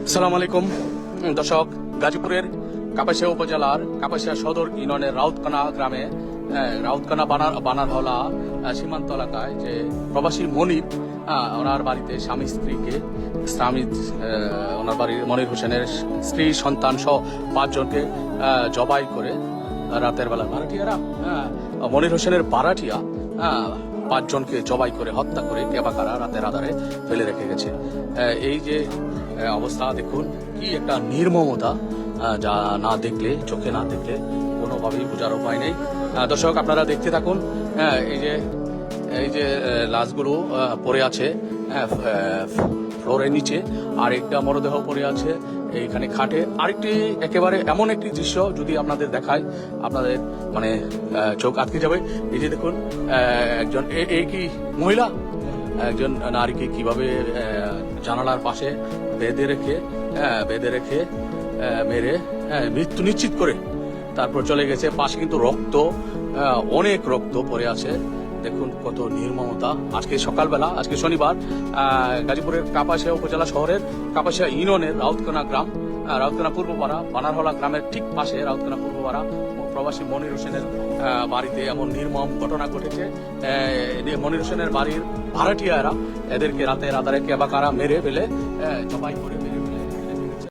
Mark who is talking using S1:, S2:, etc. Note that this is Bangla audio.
S1: আসসালামু আলাইকুম দর্শক, গাজীপুরের কাপাসিয়া উপজেলার কাপাসিয়া সদর ইউনিয়নের রাউতকানা গ্রামে রাউতকানা বানারহলা সীমান্ত এলাকায় যে প্রবাসী মনির ওনার বাড়িতে স্বামী স্ত্রীকে ওনার বাড়ির মনির হোসেনের স্ত্রী সন্তান সহ 5 জনকে জবাই করে রাতের বেলা ভাড়াটিয়ারা মনির হোসেনের ভাড়াটিয়া 5 জনকে জবাই করে হত্যা করে কেবাকারা রাতের আধারে ফেলে রেখে গেছে। এই যে অবস্থা দেখুন, কি একটা নির্মমতা, যা না দেখলে, চোখে না দেখলে কোনোভাবেই বোঝার উপায় নেই। দর্শক আপনারা দেখতে থাকুন। এই যে লাশগুলো পড়ে আছে ফ্লোরের নিচে, আর একটা মরদেহ পড়ে আছে এইখানে খাটে। আরেকটি একেবারে এমন একটি দৃশ্য যদি আপনাদের দেখায়, আপনাদের মানে চোখ আটকে যাবে। এই যে দেখুন, একজন এই কি মহিলা একজন নারীকে কিভাবে জানালার পাশে বেঁধে রেখে মেরে মৃত্যু নিশ্চিত করে তারপর চলে গেছে। পাশে কিন্তু অনেক রক্ত পড়ে আছে। দেখুন কত নির্মমতা। আজকে সকালবেলা, আজকে শনিবার, গাজীপুরের কাপাসিয়া উপজেলা শহরের কাপাসিয়া ইউনিয়নের রাউতকানা গ্রাম, রাউতকানা পূর্বপাড়া বানারহলা গ্রামের ঠিক পাশে রাউতকানা পূর্বপাড়া প্রবাসী মনির হোসেনের বাড়িতে এমন নির্মম ঘটনা ঘটেছে। মনির হোসেনের বাড়ির ভাড়াটিয়ারা এদেরকে রাতের আধারে কেবাকারা মেরে ফেলে জবাই করে